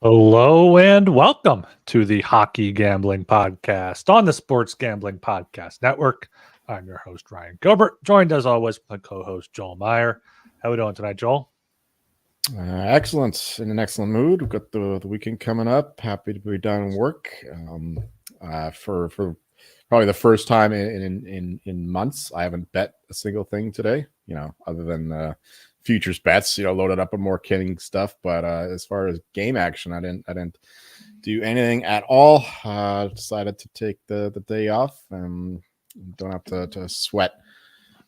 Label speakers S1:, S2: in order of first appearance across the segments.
S1: Hello and welcome to the Hockey Gambling Podcast on the Sports Gambling Podcast Network. I'm your host, Ryan Gilbert, joined as always by co-host Joel Meyer. How are we doing tonight, Joel?
S2: Excellent. In an excellent mood. We've got the weekend coming up. Happy to be done work. For probably the first time in months, I haven't bet a single thing today. Other than futures bets. Loaded up on more kidding stuff. But as far as game action, I didn't do anything at all. Decided to take the day off. Don't have to sweat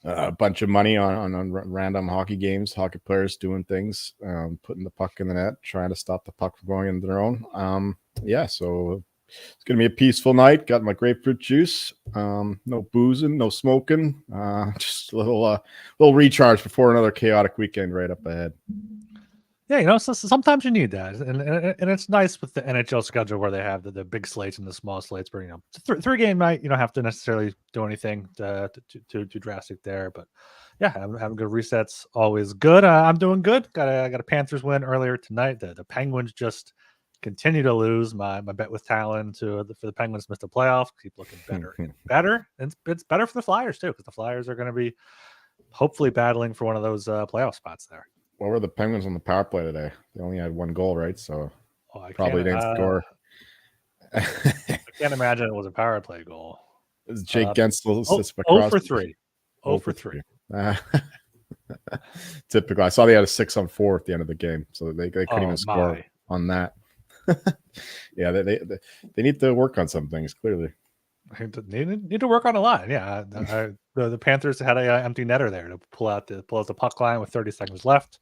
S2: a bunch of money on random hockey games, hockey players doing things, putting the puck in the net, trying to stop the puck from going into their own. So it's going to be a peaceful night. Got my grapefruit juice, no boozing, no smoking, just a little recharge before another chaotic weekend right up ahead.
S1: Yeah, sometimes you need that, and it's nice with the NHL schedule where they have the big slates and the small slates. Where three game night, you don't have to necessarily do anything too drastic there. But yeah, having good resets always good. I'm doing good. Got a Panthers win earlier tonight. The Penguins just continue to lose. My bet with Talon for the Penguins missed the playoffs. Keep looking better and better, and it's better for the Flyers too because the Flyers are going to be hopefully battling for one of those playoff spots there.
S2: What were the Penguins on the power play today? They only had one goal, right? So probably didn't score.
S1: I can't imagine it was a power play goal.
S2: It's Jake Gensel.
S1: 0 for 3. 0 for 3.
S2: Typical. I saw they had a 6-on-4 at the end of the game, so they couldn't even score on that. Yeah, they need to work on some things, clearly.
S1: They need to work on a lot. Yeah, the Panthers had an empty netter there to pull out the puck line with 30 seconds left.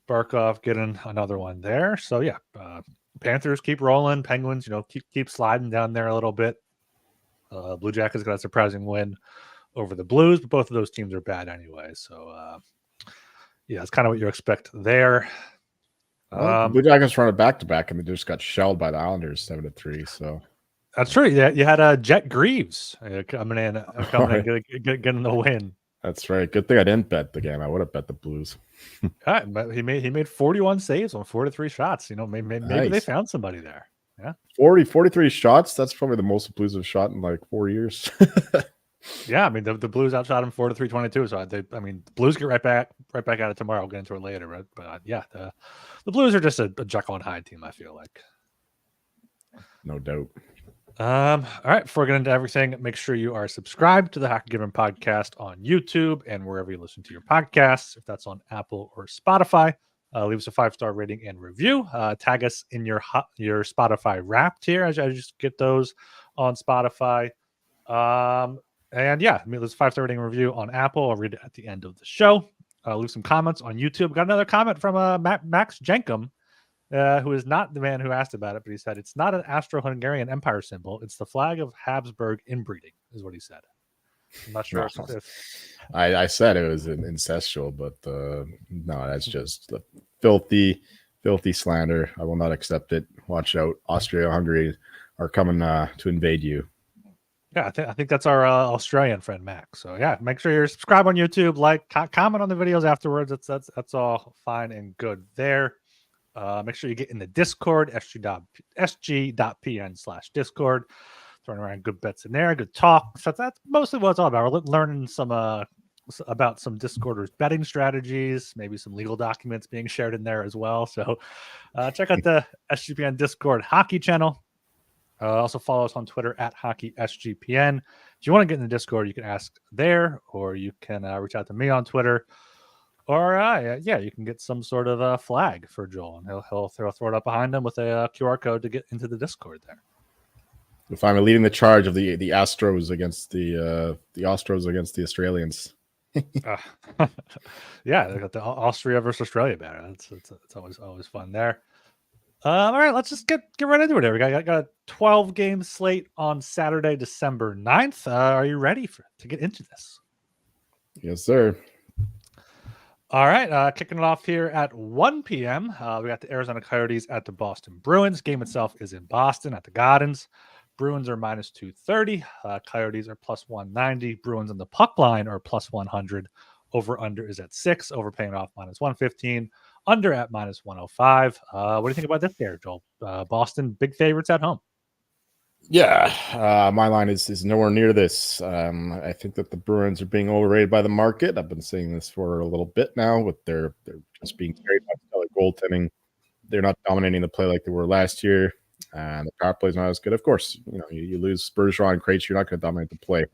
S1: Barkov getting another one there. So yeah, Panthers keep rolling. Penguins, keep sliding down there a little bit. Blue Jackets got a surprising win over the Blues, but both of those teams are bad anyway. So yeah, it's kind of what you expect there.
S2: Well, Blue Jackets run it back-to-back, and they just got shelled by the Islanders 7-3. So.
S1: That's true. Yeah, you had Jet Greaves coming in, getting the win.
S2: That's right. Good thing I didn't bet the game. I would have bet the Blues.
S1: But he made 41 saves on 43 shots. Maybe
S2: nice.
S1: They found somebody there. Yeah,
S2: 43 shots. That's probably the most the Blues have shot in like 4 years.
S1: Yeah, I mean the Blues outshot him 4-3-22. So the Blues get right back at it tomorrow. We'll get into it later, but yeah, the Blues are just a Jekyll and Hyde team. I feel like.
S2: No doubt.
S1: All right, before we get into everything, make sure you are subscribed to the Hockey Given podcast on YouTube and wherever you listen to your podcasts. If that's on Apple or Spotify, leave us a 5-star rating and review. Tag us in your Spotify Wrapped here as I just get those on Spotify. And yeah, there's a 5-star rating and review on Apple. I'll read it at the end of the show. Leave some comments on YouTube. Got another comment from Max Jenkum. Who is not the man who asked about it, but he said it's not an Austro-Hungarian Empire symbol. It's the flag of Habsburg inbreeding, is what he said. I'm not sure if
S2: I said it was an incestual, but no, that's just the filthy slander. I will not accept it. Watch out. Austria-Hungary are coming to invade you.
S1: Yeah, I think that's our Australian friend Max. So yeah, make sure you're subscribed on YouTube, like, comment on the videos afterwards. That's all fine and good there. Make sure you get in the Discord, sg.pn/Discord. Throwing around good bets in there, good talk. So that's mostly what it's all about. We're learning some about some Discorders' betting strategies, maybe some legal documents being shared in there as well. So check out the SGPN Discord hockey channel. Also follow us on Twitter at HockeySGPN. If you want to get in the Discord, you can ask there, or you can reach out to me on Twitter. Or you can get some sort of flag for Joel, and he'll throw it up behind him with a QR code to get into the Discord there.
S2: If I'm leading the charge of the Astros against the Astros against the Australians.
S1: Yeah, they got the Austria versus Australia banner. It's always fun there. All right, let's just get right into it. Here. We got a 12-game slate on Saturday, December 9th. Are you ready to get into this?
S2: Yes, sir.
S1: All right, kicking it off here at 1 p.m. We got the Arizona Coyotes at the Boston Bruins. Game itself is in Boston at the Gardens. Bruins are minus 230. Coyotes are plus 190. Bruins on the puck line are plus 100. Over under is at 6. Overpaying off minus 115. under at -105. What do you think about this here, Joel? Boston, big favorites at home.
S2: Yeah, my line is nowhere near this. I think that the Bruins are being overrated by the market. I've been saying this for a little bit now, with they're just being very much stellar goaltending. They're not dominating the play like they were last year, and the power play is not as good. Of course, you lose Bergeron and Krejci, you're not going to dominate the play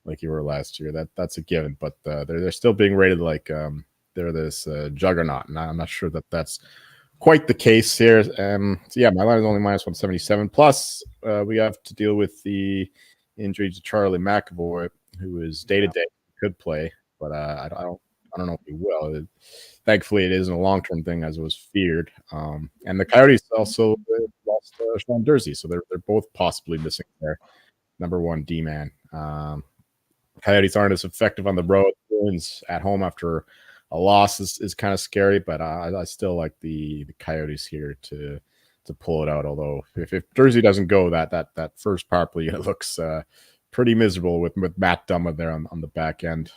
S2: like you were last year. That's a given. But they're still being rated like they're this juggernaut, and I'm not sure that that's quite the case here. So yeah, my line is only -177. Plus, we have to deal with the injury to Charlie McAvoy, who is day to day could play, but I don't know if he will. Thankfully, it isn't a long term thing as it was feared. And the Coyotes also lost Sean Durzi, so they're both possibly missing their number one D man. Coyotes aren't as effective on the road. Bruins at home after a loss is kind of scary, but I still like the Coyotes here to pull it out. Although if Jersey doesn't go, that first power play looks pretty miserable with Matt Dumba there on the back end.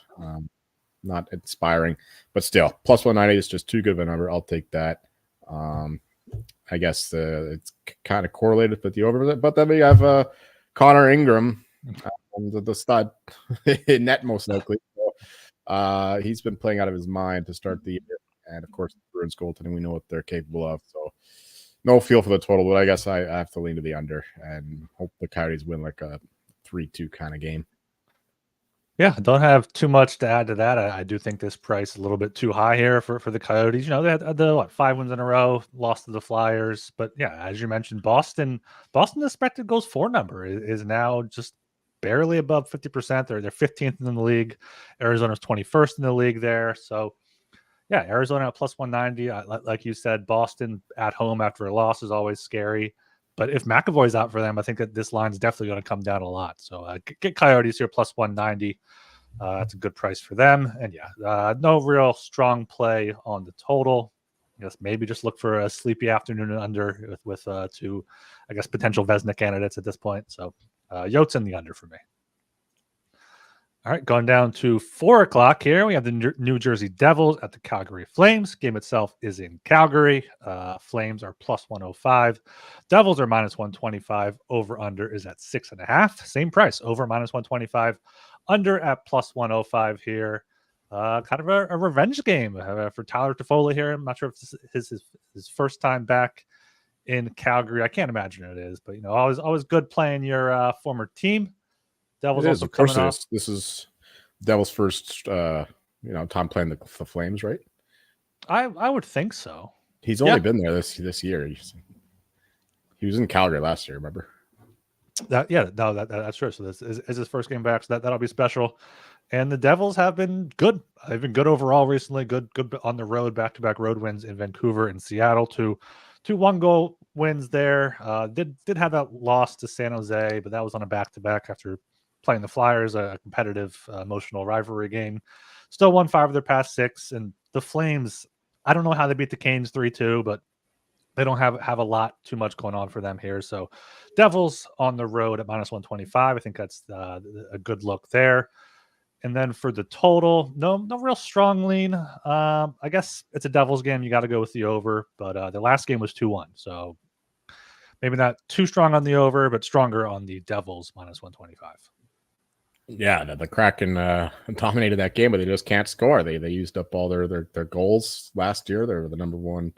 S2: Not inspiring, but still +190 is just too good of a number. I'll take that. I guess it's kind of correlated with the over, but then we have Connor Ingram, the stud in net most likely. So, he's been playing out of his mind to start the year, and of course, the Bruins goaltending, we know what they're capable of. So, no feel for the total, but I guess I have to lean to the under and hope the Coyotes win like a 3-2 kind of game.
S1: Yeah, don't have too much to add to that. I do think this price is a little bit too high here for the Coyotes. They had the 5 wins in a row, lost to the Flyers, but yeah, as you mentioned, Boston expected goals for number is now just barely above 50%. They're 15th in the league. Arizona's 21st in the league there. So yeah, Arizona at +190. Like you said, Boston at home after a loss is always scary. But if McAvoy's out for them, I think that this line's definitely going to come down a lot. So get Coyotes here +190. That's a good price for them. And yeah, no real strong play on the total. I guess maybe just look for a sleepy afternoon under with two, I guess, potential Vezina candidates at this point. So Yotes in the under for me. All right, going down to 4 o'clock here. We have the New Jersey Devils at the Calgary Flames. Game itself is in Calgary. Flames are +105. Devils are -125. Over-under is at 6.5. Same price, over -125. Under at +105 here. Kind of a revenge game for Tyler Toffoli here. I'm not sure if this is his first time back in Calgary. I can't imagine it is, but always good playing your former team. Devils also coming off.
S2: This is Devils' first, time playing the Flames, right?
S1: I would think so.
S2: He's only been there this year. He was in Calgary last year, remember? That's true. So this is his first game back, so that'll be special. And the Devils have been good. They've been good overall recently. Good on the road, back-to-back road wins in Vancouver and Seattle. Two 1-goal wins there. Did have that loss to San Jose, but that was on a back-to-back after playing the Flyers, a competitive, emotional rivalry game. Still won 5 of their past 6. And the Flames, I don't know how they beat the Canes 3-2, but they don't have a lot too much going on for them here. So Devils on the road at -125. I think that's a good look there. And then for the total, no real strong lean. I guess it's a Devils game. You got to go with the over, but the last game was 2-1. So maybe not too strong on the over, but stronger on the Devils -125. Yeah, the Kraken dominated that game, but they just can't score. They used up all their goals last year. They were the number one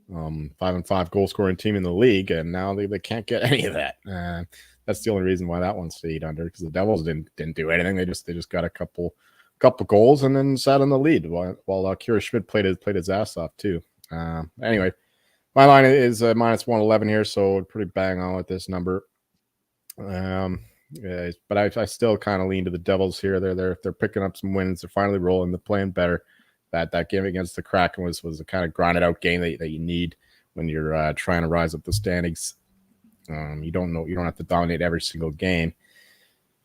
S2: 5-5 goal scoring team in the league, and now they can't get any of that. That's the only reason why that one stayed under, because the Devils didn't do anything. They just got a couple goals and then sat in the lead while Kira Schmidt played his ass off too. Anyway, my line is -111 here, so pretty bang on with this number. But I still kind of lean to the Devils here. They're picking up some wins. They're finally rolling. They're playing better. That game against the Kraken was a kind of grinded out game that you need when you're trying to rise up the standings. You don't have to dominate every single game.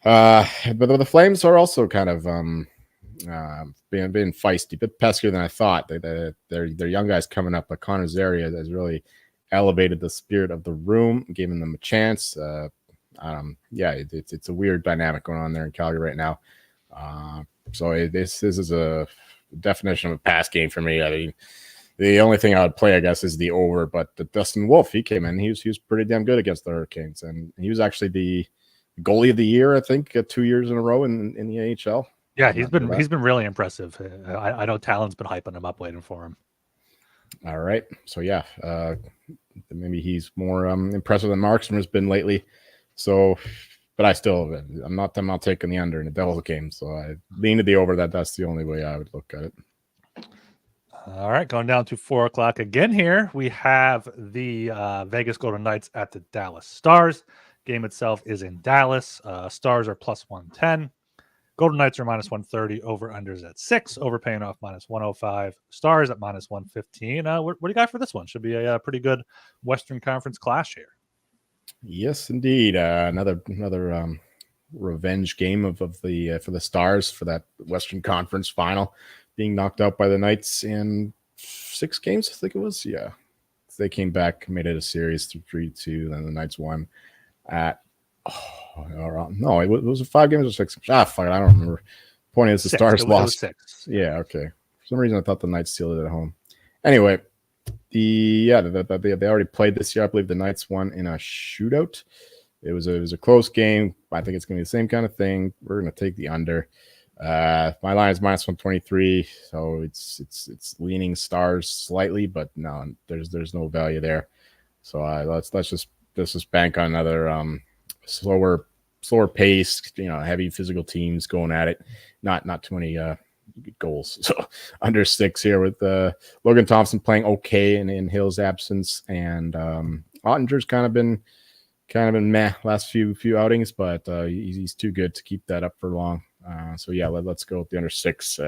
S2: But the Flames are also kind of being feisty, a bit peskier than I thought. Their young guys coming up, but Connor Zary has really elevated the spirit of the room, giving them a chance. It's a weird dynamic going on there in Calgary right now. So this is a definition of a pass game for me. I mean, The only thing I would play, I guess, is the over. But the Dustin Wolf, he came in. He was pretty damn good against the Hurricanes, and he was actually the goalie of the year, I think, 2 years in a row in the NHL.
S1: Yeah, he's been really impressive. I know Talon's been hyping him up, waiting for him.
S2: All right, so yeah, maybe he's more impressive than Markstrom's been lately. So, but I'm not taking the under in the Devils game. So I lean to the over. That's the only way I would look at it.
S1: All right, going down to 4:00 again here. We have the Vegas Golden Knights at the Dallas Stars. Game itself is in Dallas. Stars are plus 110. Golden Knights are minus 130. Over unders at 6. Overpaying off minus 105. Stars at minus 115. What do you got for this one? Should be a pretty good Western Conference clash here.
S2: Yes, indeed. Another revenge game of the for the Stars for that Western Conference final, being knocked out by the Knights in 6 games, I think it was. Yeah, they came back, made it a series 3-2. Then the Knights won at no, it was 5 games or 6. Fuck, I don't remember. Point is, the Stars lost
S1: 6.
S2: Yeah, okay. For some reason, I thought the Knights sealed it at home. Anyway, they already played this year. I believe the Knights won in a shootout. It was a close game. I think it's going to be the same kind of thing. We're going to take the under. My line is minus 123, so it's leaning Stars slightly, but no, there's no value there. So let's just bank on another slower paced, heavy physical teams going at it. Not too many goals. So under 6 here with Logan Thompson playing okay in Hill's absence, and Ottinger's kind of been meh last few outings, but he's too good to keep that up for long. So yeah, let's go with the under 6.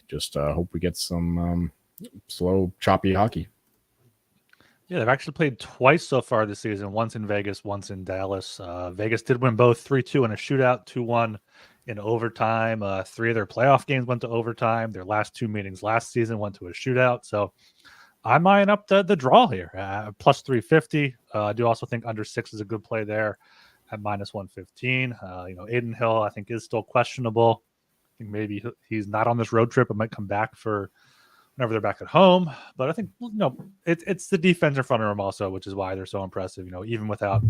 S2: Just hope we get some slow, choppy hockey.
S1: Yeah, they've actually played twice so far this season, once in Vegas, once in Dallas. Vegas did win both 3-2 in a shootout, 2-1 in overtime. 3 of their playoff games went to overtime. Their last 2 meetings last season went to a shootout. So I'm eyeing up the draw here, plus 350. I do also think under 6 is a good play there at minus 115. Aiden Hill, I think, is still questionable. I think maybe he's not on this road trip. It might come back for whenever they're back at home. But I think, it's the defense in front of them also, which is why they're so impressive, even without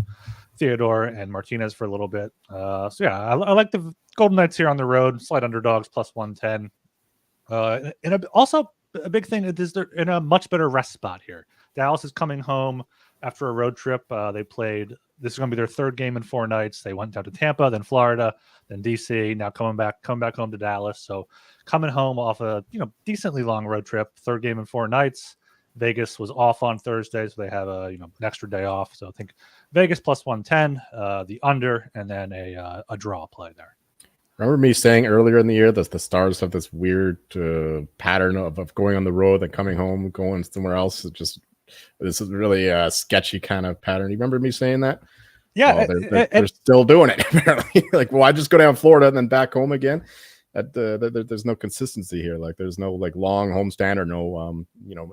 S1: Theodore and Martinez for a little bit. So yeah, I like the Golden Knights here on the road, slight underdogs, plus 110. And also a big thing is they're in a much better rest spot here. Dallas is coming home after a road trip. They played, this is going to be their 3rd game in 4 nights. They went down to Tampa, then Florida, then DC, now coming back home to Dallas. So coming home off a decently long road trip, 3rd game in 4 nights. Vegas was off on Thursday, so they have an extra day off. So I think Vegas plus 110, the under, and then a draw play there.
S2: Remember me saying earlier in the year that the Stars have this weird pattern of going on the road and coming home, going somewhere else. This is really a sketchy kind of pattern. You remember me saying that?
S1: Yeah,
S2: well, they're still doing it apparently. Like, well, I just go down Florida and then back home again. There's no consistency here. Like, there's no long homestand or no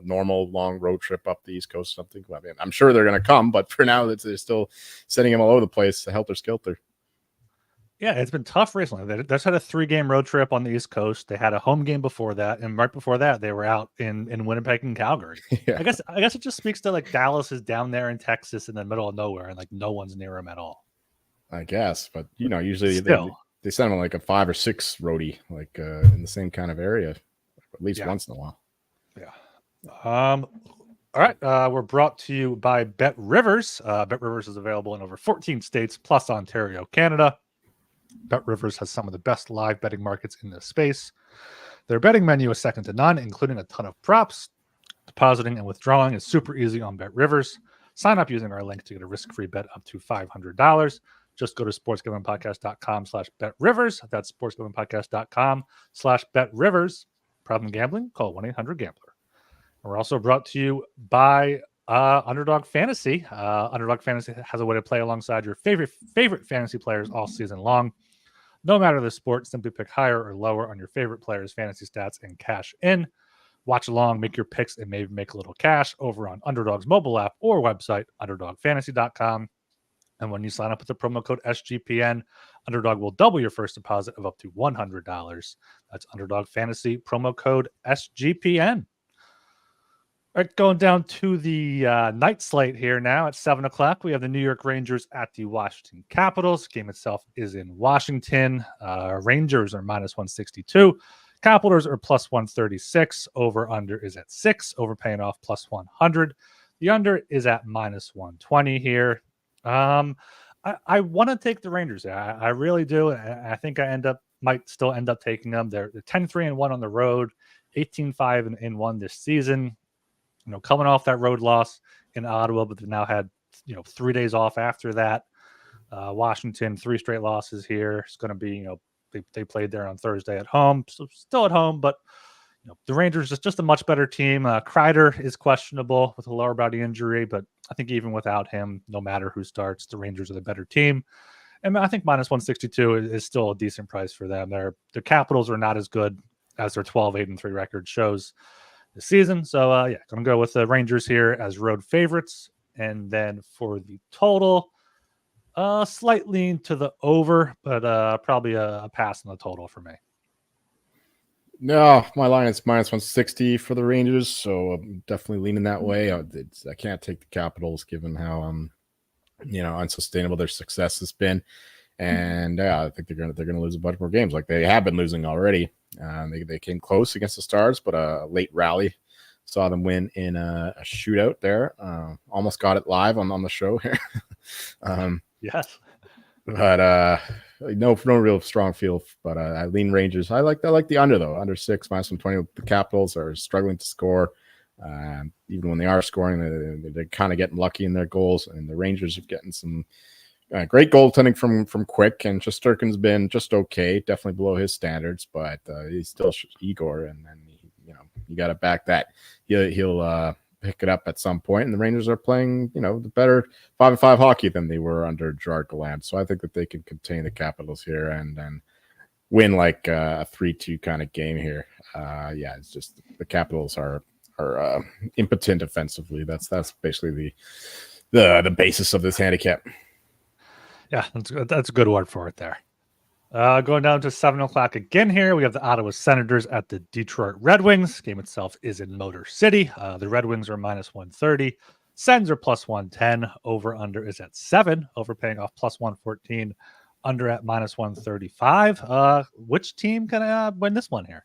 S2: normal long road trip up the East Coast or something. I mean, I'm sure they're going to come, but for now, they're still sending them all over the place, helter skelter.
S1: Yeah, it's been tough recently. They just had a 3-game road trip on the East Coast. They had a home game before that, and right before that, they were out in Winnipeg and Calgary. Yeah. I guess it just speaks to Dallas is down there in Texas in the middle of nowhere, and no one's near them at all.
S2: I guess, but usually they send them a 5 or 6 roadie, in the same kind of area, at least once in a while.
S1: Yeah. All right. We're brought to you by Bet Rivers. Bet Rivers is available in over 14 states plus Ontario, Canada. Bet Rivers has some of the best live betting markets in this space. Their betting menu is second to none, including a ton of props. Depositing and withdrawing is super easy on Bet Rivers. Sign up using our link to get a risk-free bet up to $500. Just go to sportsgamblingpodcast.com/betrivers. That's sportsgamblingpodcast.com/betrivers. Problem gambling? Call 1-800-GAMBLER. We're also brought to you by Underdog Fantasy. Underdog Fantasy has a way to play alongside your favorite fantasy players all season long. No matter the sport, simply pick higher or lower on your favorite players' fantasy stats and cash in. Watch along, make your picks, and maybe make a little cash over on Underdog's mobile app or website, underdogfantasy.com. And when you sign up with the promo code SGPN, Underdog will double your first deposit of up to $100. That's Underdog Fantasy, promo code SGPN. All right, going down to the night slate here now at 7 o'clock. We have the New York Rangers at the Washington Capitals. Game itself is in Washington. Rangers are minus 162. Capitals are plus 136. Over under is at 6. Over paying off plus 100. The under is at minus 120 here. I want to take the Rangers. I really do. I think might still end up taking them. They're 10-3-1 on the road, 18-5-1 this season. Coming off that road loss in Ottawa, but they now had 3 days off after that. Washington, 3 straight losses here. It's going to be they played there on Thursday at home, so still at home, but the Rangers is just a much better team. Kreider is questionable with a lower body injury, but I think even without him, no matter who starts, the Rangers are the better team. And I think minus 162 is still a decent price for them. Their Capitals are not as good as their 12-8-3 record shows this season. So, I'm going to go with the Rangers here as road favorites. And then for the total, slight lean to the over, but probably a pass on the total for me.
S2: No, my line is minus 160 for the Rangers, so I'm definitely leaning that way. I can't take the Capitals given how unsustainable their success has been, and I think they're gonna lose a bunch more games like they have been losing already. They came close against the Stars, but a late rally saw them win in a shootout there. Almost got it live on the show here.
S1: Yes.
S2: But no real strong feel. But I lean Rangers. I like the under though. Under 6 minus 120. The Capitals are struggling to score. Even when they are scoring, they're kind of getting lucky in their goals, and the Rangers are getting some great goaltending from Quick, and Shesterkin's been just okay, definitely below his standards, but he's still Igor, and you got to back that. He'll pick it up at some point, and the Rangers are playing the better 5-5 hockey than they were under Gerard Gallant, so I think that they can contain the Capitals here and win like a 3-2 kind of game here. It's just the Capitals are impotent offensively. That's basically the basis of this handicap.
S1: Yeah, that's a good word for it there. Going down to 7 o'clock again here, we have the Ottawa Senators at the Detroit Red Wings. Game itself is in Motor City. The Red Wings are minus 130. Sens are plus 110. Over under is at 7. Over paying off plus 114. Under at minus 135. Which team can win this one here?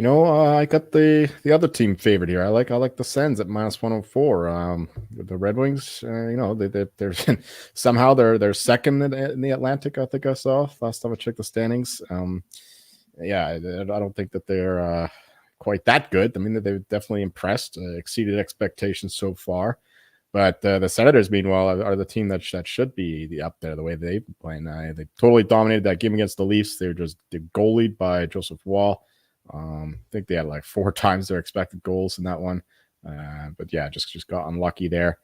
S2: I got the other team favorite here. I like the Sens at minus 104. The Red Wings, they're somehow they're second in the Atlantic. I think I saw last time I checked the standings. I don't think that they're quite that good. I mean, they've definitely impressed, exceeded expectations so far. But the Senators, meanwhile, are the team that should be up there the way they've been playing. They totally dominated that game against the Leafs. They're goalied by Joseph Wall. I think they had like 4 times their expected goals in that one. But just got unlucky there.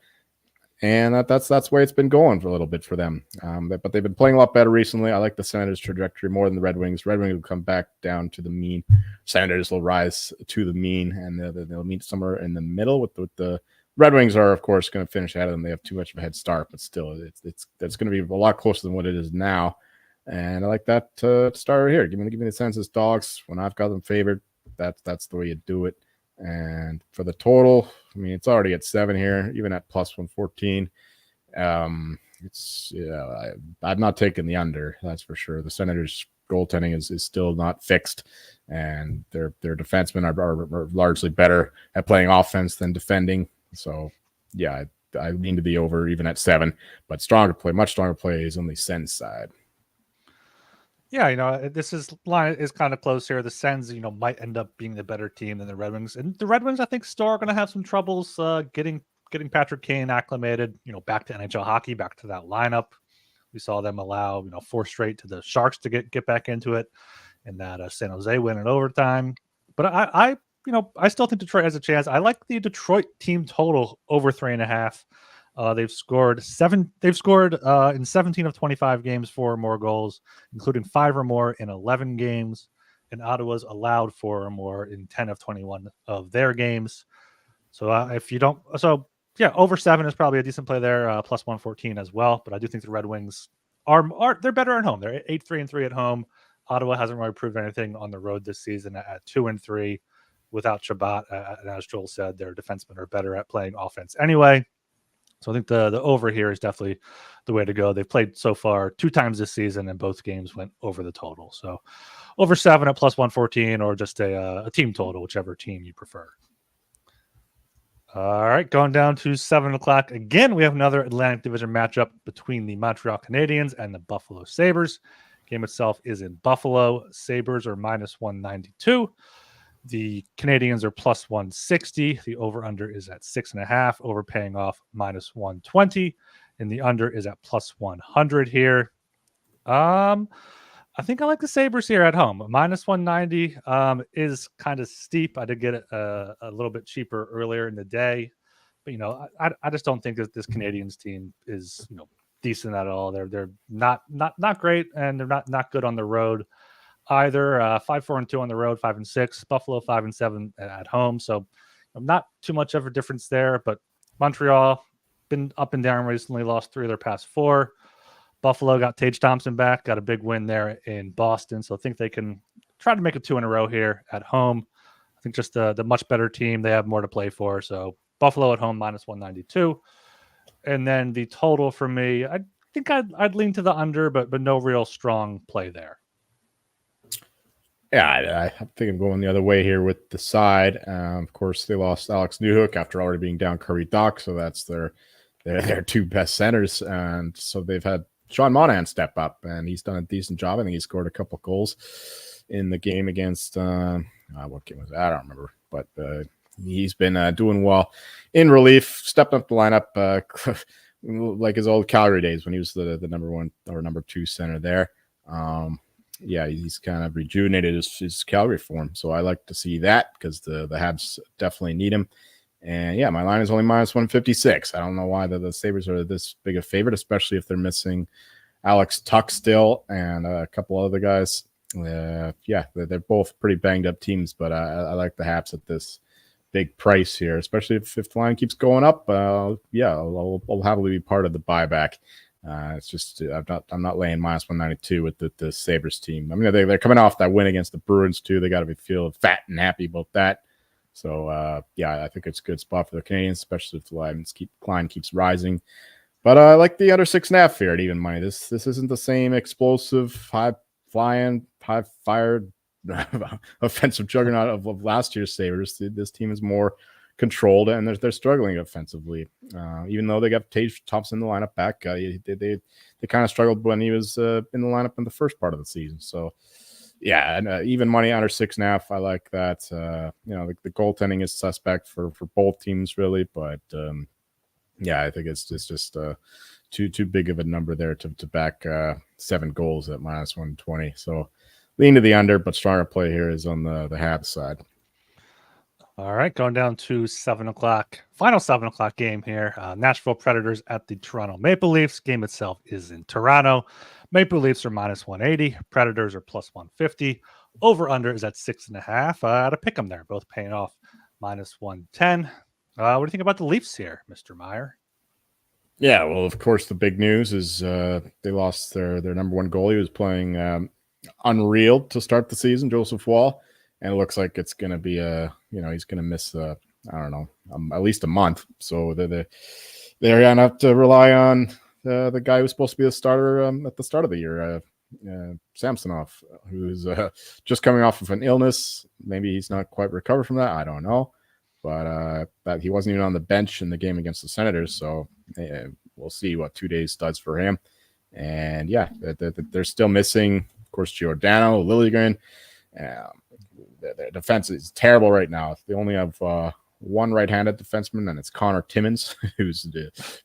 S2: And that's the way it's been going for a little bit for them. But they've been playing a lot better recently. I like the Senators' trajectory more than the Red Wings. Red Wings will come back down to the mean. Senators will rise to the mean, and they'll meet somewhere in the middle. With the Red Wings are, of course, going to finish ahead of them. They have too much of a head start, but still, it's going to be a lot closer than what it is now. And I like that starter here. Give me the Sens dogs when I've got them favored. That's the way you do it. And for the total, I mean, it's already at 7 here, even at plus 114. I'm not taking the under. That's for sure. The Senators' goaltending is still not fixed, and their defensemen are largely better at playing offense than defending. So, I lean to the over even at 7, but much stronger play is on the Sens side.
S1: Yeah, this line is kind of close here. The Sens, might end up being the better team than the Red Wings. And the Red Wings, I think, still are going to have some troubles getting Patrick Kane acclimated, back to NHL hockey, back to that lineup. We saw them allow, 4 straight to the Sharks to get back into it, and that San Jose win in overtime. But I still think Detroit has a chance. I like the Detroit team total over 3.5. They've scored in 17 of 25 games 4 or more goals, including 5 or more in 11 games. And Ottawa's allowed 4 or more in 10 of 21 of their games. So over 7 is probably a decent play there, plus 114 as well. But I do think the Red Wings they're better at home. They're 8-3-3 at home. Ottawa hasn't really proved anything on the road this season at 2-3, without Shabbat. And as Joel said, their defensemen are better at playing offense anyway. So I think the over here is definitely the way to go. They've played so far 2 times this season, and both games went over the total. So over 7 at plus 114, or just a team total, whichever team you prefer. All right, going down to 7 o'clock. Again, we have another Atlantic Division matchup between the Montreal Canadiens and the Buffalo Sabres. Game itself is in Buffalo. Sabres are minus 192. The Canadians are plus 160. The over-under is at 6.5. Over paying off minus 120. And the under is at plus 100 here. I think I like the Sabres here at home. Minus 190 is kind of steep. I did get it a little bit cheaper earlier in the day. But, I just don't think that this Canadians team is, decent at all. They're not great, and they're not good on the road either. 5-4-2 on the road, 5-6. Buffalo 5-7 at home. So not too much of a difference there. But Montreal been up and down recently, lost 3 of their past 4. Buffalo got Tage Thompson back, got a big win there in Boston. So I think they can try to make it 2 in a row here at home. I think just the much better team. They have more to play for. So Buffalo at home, minus 192. And then the total for me, I think I'd lean to the under, but no real strong play there.
S2: Yeah, I think I'm going the other way here with the side. Of course, they lost Alex Newhook after already being down Curry Dock, so that's their 2 best centers. And so they've had Sean Monahan step up, and he's done a decent job. I think he scored a couple goals in the game against what game was that? I don't remember, but he's been doing well in relief, stepping up the lineup like his old Calgary days when he was the number 1 or number 2 center there. He's kind of rejuvenated his Calgary form, so I like to see that because the Habs definitely need him. And my line is only minus 156. I don't know why the Sabres are this big a favorite, especially if they're missing Alex Tuck still and a couple other guys. They're both pretty banged up teams, but I like the Habs at this big price here, especially if the line keeps going up. I'll happily be part of the buyback. It's just I'm not laying minus 192 with the Sabres team. I mean, they're coming off that win against the Bruins too. They got to be feeling fat and happy about that. So, I think it's a good spot for the Canadians, especially if the line keeps rising. But I like the under 6.5 here at even money. This isn't the same explosive, high-flying, high-fired offensive juggernaut of last year's Sabres. This team is more controlled, and they're struggling offensively. Even though they got Tage Thompson in the lineup back, they kind of struggled when he was in the lineup in the first part of the season. So, and even money under 6.5. I like that. The goaltending is suspect for both teams, really. But I think it's just too big of a number there to back 7 goals at minus 120. So lean to the under, but stronger play here is on the Habs side.
S1: All right, going down to 7 o'clock. Final 7 o'clock game here. Nashville Predators at the Toronto Maple Leafs. Game itself is in Toronto. Maple Leafs are minus 180. Predators are plus 150. Over-under is at 6.5. To pick them there. Both paying off minus 110. What do you think about the Leafs here, Mr. Meyer?
S2: Yeah, well, of course, the big news is they lost their number 1 goalie, who was playing unreal to start the season, Joseph Wall. And it looks like it's going to be he's going to miss, at least a month. So they're going to have to rely on the guy who's supposed to be the starter at the start of the year, Samsonov, who's just coming off of an illness. Maybe he's not quite recovered from that. I don't know. But he wasn't even on the bench in the game against the Senators. So we'll see what 2 days does for him. And they're still missing, of course, Giordano, Liljegren. Their defense is terrible right now. They only have 1 right-handed defenseman, and it's Connor Timmins, who's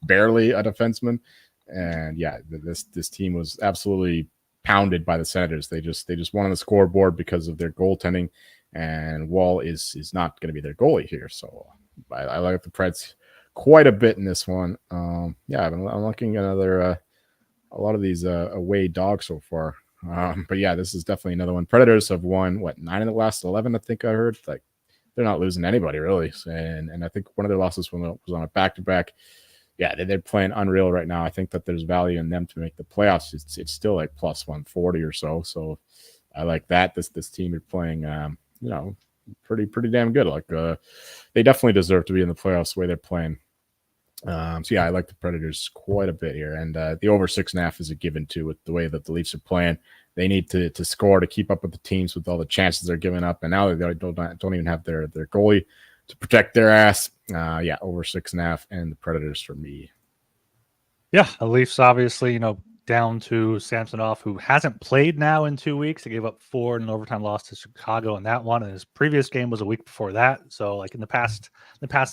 S2: barely a defenseman. And this team was absolutely pounded by the Senators. They just won on the scoreboard because of their goaltending, and Wall is not going to be their goalie here. So I like the Preds quite a bit in this one. I'm looking at a lot of these away dogs so far. But this is definitely another one. Predators have won 9 of the last 11. I think I heard. Like, they're not losing to anybody really, and I think one of their losses was on a back-to-back. They're playing unreal right now. I think that there's value in them to make the playoffs. It's still like plus 140 or so. So I like that. This team is playing pretty damn good. Like they definitely deserve to be in the playoffs the way they're playing. So yeah, I like the Predators quite a bit here, and the over 6.5 is a given too with the way that the Leafs are playing. They need to score to keep up with the teams with all the chances they're giving up, and now they don't even have their goalie to protect their ass. Yeah, over 6.5 and the Predators for me.
S1: Yeah, the Leafs obviously, down to Samsonov, who hasn't played now in 2 weeks. He gave up 4 in an overtime loss to Chicago in that one, and his previous game was a week before that. So, like in the past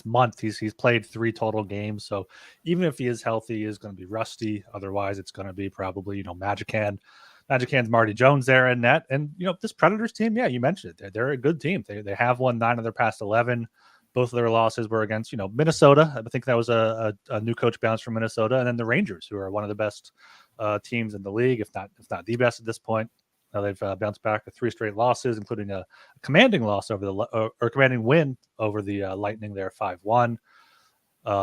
S1: month, he's played 3 total games. So, even if he is healthy, he is going to be rusty. Otherwise, it's going to be probably Magican's Marty Jones there in net, and this Predators team. Yeah, you mentioned it. They're a good team. They have won 9 of their past 11. Both of their losses were against, Minnesota. I think that was a new coach bounce from Minnesota, and then the Rangers, who are one of the best teams in the league, if not the best at this point. Now they've bounced back to 3 straight losses, including a commanding loss over or commanding win over the Lightning there, 5-1.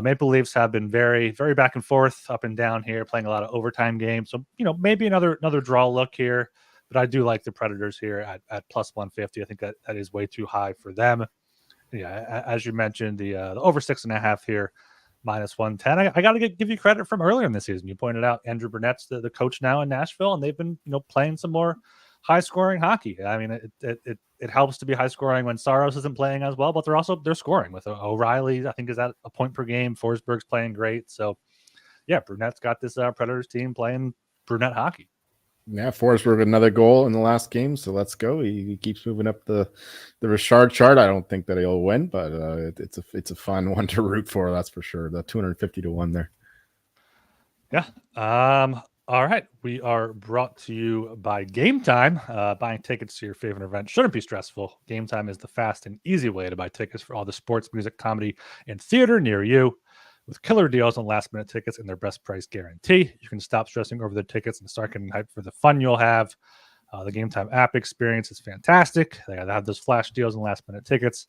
S1: Maple Leafs have been very, very back and forth, up and down here, playing a lot of overtime games. So maybe another draw look here, but I do like the Predators here at plus 150. I think that is way too high for them. Yeah, as you mentioned, the over 6.5 here, minus 110. I got to give you credit from earlier in the season. You pointed out Andrew Burnett's the coach now in Nashville, and they've been playing some more high scoring hockey. I mean, it helps to be high scoring when Saros isn't playing as well, but they're scoring with O'Reilly. I think is at a point per game. Forsberg's playing great. So yeah, Burnett's got this Predators team playing Brunette hockey.
S2: Yeah, Forsberg another goal in the last game, so let's go. He keeps moving up the Richard chart. I don't think that he'll win, but it's a fun one to root for. That's for sure. The 250 to 1 there.
S1: Yeah. All right. We are brought to you by Game Time. Buying tickets to your favorite event shouldn't be stressful. Game Time is the fast and easy way to buy tickets for all the sports, music, comedy, and theater near you. With killer deals on last-minute tickets and their best price guarantee, you can stop stressing over the tickets and start getting hyped for the fun you'll have. The Game Time app experience is fantastic. They have those flash deals and last-minute tickets.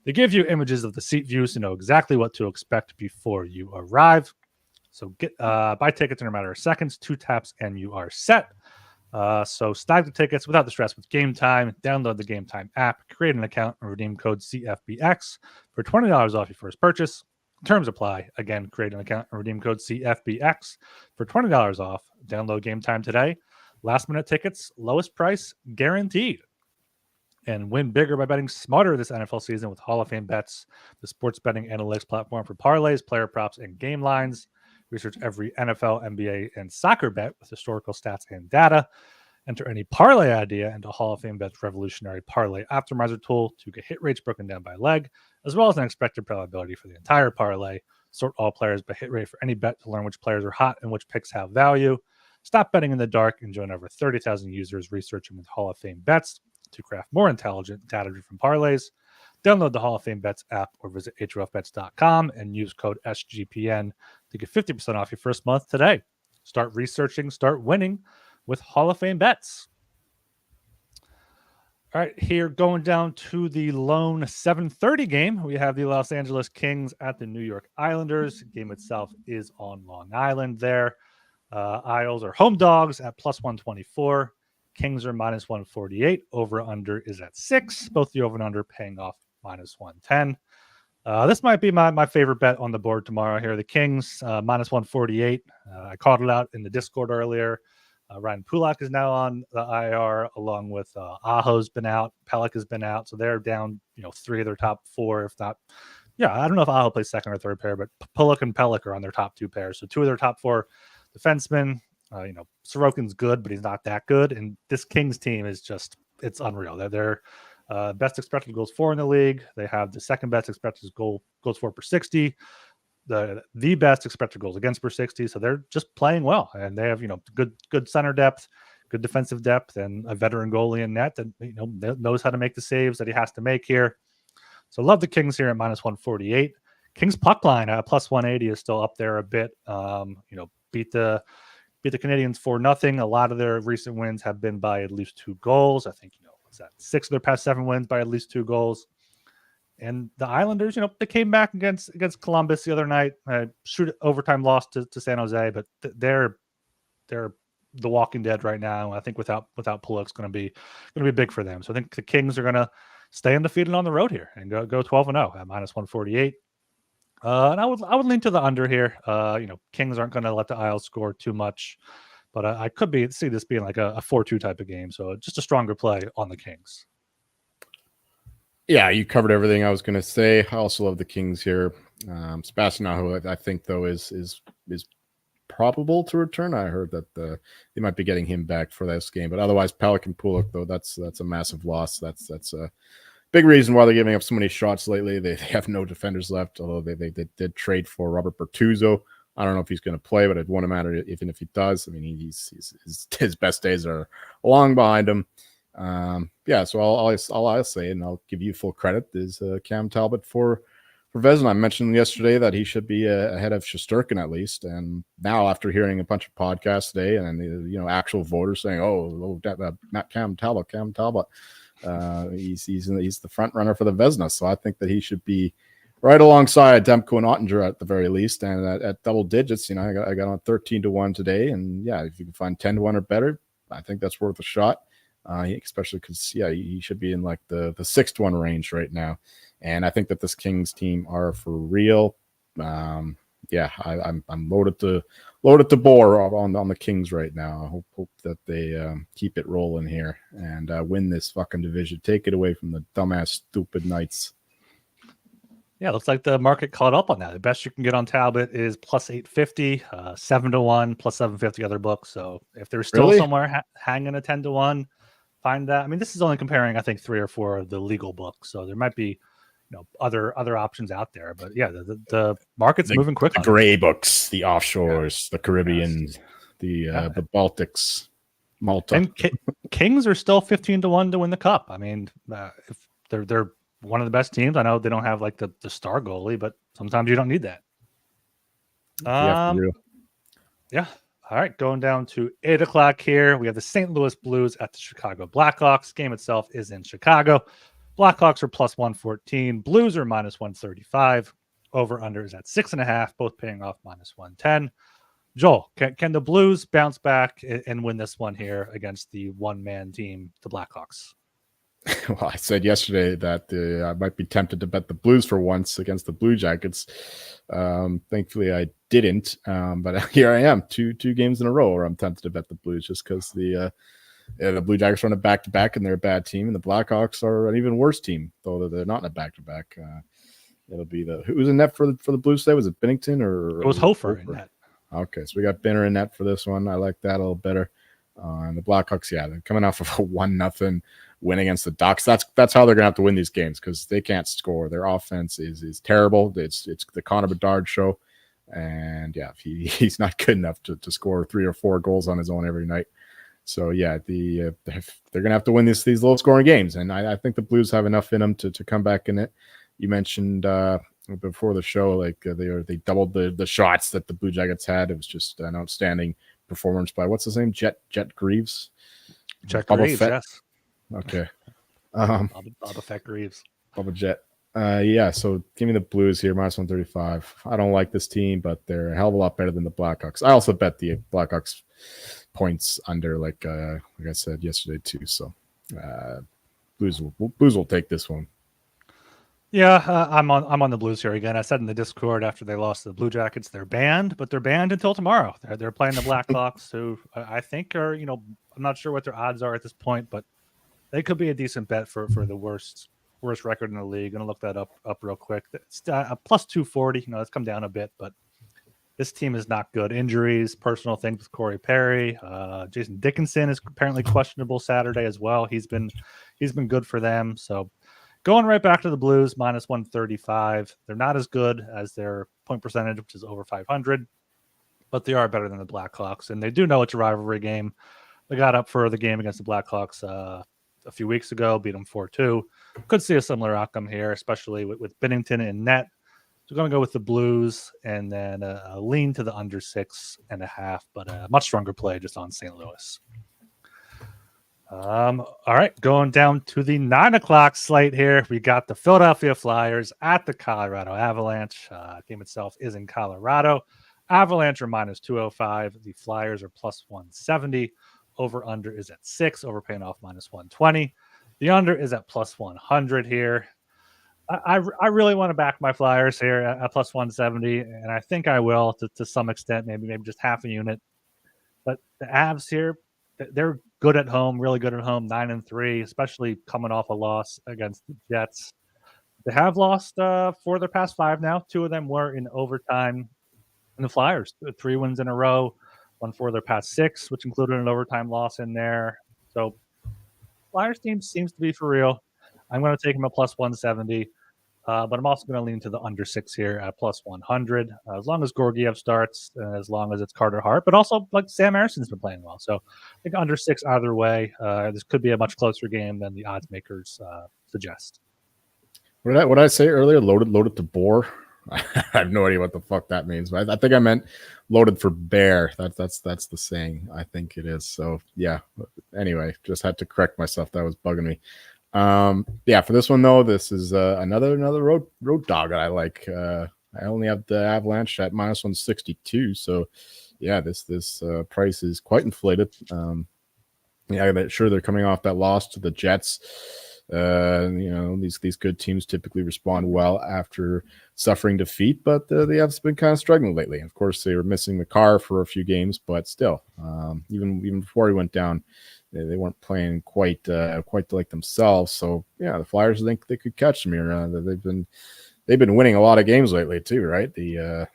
S1: They give you images of the seat views to know exactly what to expect before you arrive. So buy tickets in a matter of seconds, 2 taps, and you are set. So snag the tickets without the stress with Game Time. Download the Game Time app, create an account, and redeem code CFBX for $20 off your first purchase. Terms apply. Again, create an account and redeem code CFBX for $20 off. Download Game Time today. Last minute tickets, lowest price guaranteed. And win bigger by betting smarter this NFL season with Hall of Fame Bets, the sports betting analytics platform for parlays, player props, and game lines. Research every NFL, NBA, and soccer bet with historical stats and data. Enter any parlay idea into Hall of Fame Bet's revolutionary parlay optimizer tool to get hit rates broken down by leg, as well as an expected probability for the entire parlay. Sort all players by hit rate for any bet to learn which players are hot and which picks have value. Stop betting in the dark and join over 30,000 users researching with Hall of Fame Bets to craft more intelligent, data-driven parlays. Download the Hall of Fame Bets app or visit HOFBets.com and use code SGPN to get 50% off your first month today. Start researching, start winning with Hall of Fame Bets. All right, here going down to the lone 7:30 game. We have the Los Angeles Kings at the New York Islanders. The game itself is on Long Island there. Isles are home dogs at plus 124. Kings are minus 148. Over-under is at 6. Both the over and under paying off minus 110. This might be my favorite bet on the board tomorrow here. The Kings, minus 148. I called it out in the Discord earlier. Ryan Pulak is now on the IR, along with Aho's been out. Pelech has been out. So they're down, 3 of their top 4, if not. Yeah, I don't know if Aho plays second or third pair, but Pulak and Pelech are on their top 2 pairs. So 2 of their top 4 defensemen. Sorokin's good, but he's not that good. And this Kings team is it's unreal. They're best expected goals for in the league. They have the second best expected goals for per 60, the best expected goals against per 60. So they're just playing well, and they have good center depth, good defensive depth, and a veteran goalie in net that knows how to make the saves that he has to make here. So love the Kings here at minus 148. Kings puck line at plus 180 is still up there a bit. Beat the Canadians 4-0. A lot of their recent wins have been by at least 2 goals. I think, 6 of their past 7 wins by at least 2 goals. And the Islanders, they came back against Columbus the other night. Shoot overtime loss to San Jose, but they're the Walking Dead right now. I think without Pulak's going to be big for them. So I think the Kings are going to stay undefeated on the road here and go 12-0 at -148. And I would lean to the under here. Kings aren't going to let the Isles score too much, but I could see this being like a 4-2 type of game. So just a stronger play on the Kings.
S2: Yeah, you covered everything I was going to say. I also love the Kings here. Sebastian Aho, I think though is probable to return. I heard that they might be getting him back for this game, but otherwise Pelican Pulock though that's a massive loss. That's a big reason why they're giving up so many shots lately. They have no defenders left, although they did trade for Robert Bertuzzo. I don't know if he's going to play, but it won't matter even if he does. I mean, his best days are long behind him. So all I'll say, and I'll give you full credit, is Cam Talbot for Vezina. I mentioned yesterday that he should be ahead of Shesterkin at least, and now after hearing a bunch of podcasts today and actual voters saying, not Cam Talbot, he's the front runner for the Vezina, so I think that he should be right alongside Demko and Ottinger at the very least, and at double digits. I got on 13-1 today, and yeah, if you can find 10-1 or better, I think that's worth a shot. Especially because he should be in like the 6-1 range right now, and I think that this Kings team are for real. I'm loaded to bore on the Kings right now. I hope that they keep it rolling here and win this fucking division. Take it away from the dumbass stupid Knights.
S1: Yeah, looks like the market caught up on that. The best you can get on Talbot is plus 850, 7-1, plus 750 other books. So if there's still somewhere hanging a 10-1, find that. I mean, this is only comparing, I think, 3 or 4 of the legal books. So there might be, other options out there. But yeah, the market's moving quickly.
S2: The gray books, the offshores, the Caribbean, the Baltics, Malta,
S1: and Kings are still 15-1 to win the cup. I mean, if they're one of the best teams. I know they don't have like the star goalie, but sometimes you don't need that. Yeah. All right. Going down to 8:00 here. We have the St. Louis Blues at the Chicago Blackhawks. Game itself is in Chicago. Blackhawks are plus 114. Blues are minus 135. Over under is at 6.5, both paying off minus 110. Joel, can the Blues bounce back and win this one here against the one-man team, the Blackhawks?
S2: Well, I said yesterday that I might be tempted to bet the Blues for once against the Blue Jackets. Thankfully, I didn't. But here I am, two games in a row where I'm tempted to bet the Blues just because the Blue Jackets are on a back-to-back and they're a bad team, and the Blackhawks are an even worse team, though they're not in a back-to-back. It'll be who was in net for the Blues today? Was it Binnington or
S1: it was Hofer in net?
S2: Okay, so we got Binner in net for this one. I like that a little better. And the Blackhawks, they're coming off of a 1-0 win against the Ducks. That's how they're gonna have to win these games because they can't score. Their offense is terrible. It's the Connor Bedard show, and he's not good enough to score 3 or 4 goals on his own every night. So they're gonna have to win these low scoring games, and I think the Blues have enough in them to come back in it. You mentioned before the show, like they doubled the shots that the Blue Jackets had. It was just an outstanding performance by what's his name, Jet Greaves.
S1: Jet Greaves,
S2: Fett.
S1: yes.
S2: Okay.
S1: Boba Fett Greaves.
S2: Bubba Jet. So give me the Blues here, minus 135. I don't like this team, but they're a hell of a lot better than the Blackhawks. I also bet the Blackhawks points under, like I said yesterday too. So Blues will take this one.
S1: Yeah, I'm on the Blues here again. I said in the Discord after they lost to the Blue Jackets, they're banned, but they're banned until tomorrow. They're playing the Blackhawks, who I think are, I'm not sure what their odds are at this point, but they could be a decent bet for the worst record in the league. Gonna look that up real quick. It's plus 240. It's come down a bit, but this team is not good. Injuries, personal things with Corey Perry. Jason Dickinson is apparently questionable Saturday as well. He's been good for them. So going right back to the Blues, minus 135. They're not as good as their point percentage, which is over 500, but they are better than the Blackhawks, and they do know it's a rivalry game. They got up for the game against the Blackhawks a few weeks ago, beat them 4-2. Could see a similar outcome here, especially with Binnington in net. So going to go with the Blues and then a lean to the under 6.5, but a much stronger play just on St. Louis. All right, going down to the 9:00 slate here. We got the Philadelphia Flyers at the Colorado Avalanche. Game itself is in Colorado. Avalanche are minus 205. The Flyers are plus 170. Over under is at 6. Over paying off minus 120. The under is at plus 100 here. I really want to back my Flyers here at plus 170, and I think I will to some extent, maybe just half a unit. But the Avs here, they're good at home, really good at home, 9-3, especially coming off a loss against the Jets. They have lost 4 of their past 5 now. 2 of them were in overtime. And the Flyers, 3 wins in a row, won 4 of their past 6, which included an overtime loss in there. So Flyers team seems to be for real. I'm going to take them at plus 170. But I'm also going to lean to the under 6 here at plus 100. As long as Georgiev starts, as long as it's Carter Hart, but also like Sam Harrison's been playing well. So I think under 6 either way. This could be a much closer game than the odds makers suggest.
S2: What did I say earlier? Loaded to bore. I have no idea what the fuck that means, but I think I meant loaded for bear. That's the saying. I think it is. So yeah. Anyway, just had to correct myself. That was bugging me. Yeah, for this one though, this is another road dog that I like. I only have the Avalanche at minus 162, so yeah, this price is quite inflated. Yeah, sure, they're coming off that loss to the Jets. These good teams typically respond well after suffering defeat, but they have been kind of struggling lately. Of course, they were missing the car for a few games, but still, even before he went down, they weren't playing quite like themselves. So yeah, the Flyers think they could catch them here. They've been winning a lot of games lately too, right? They're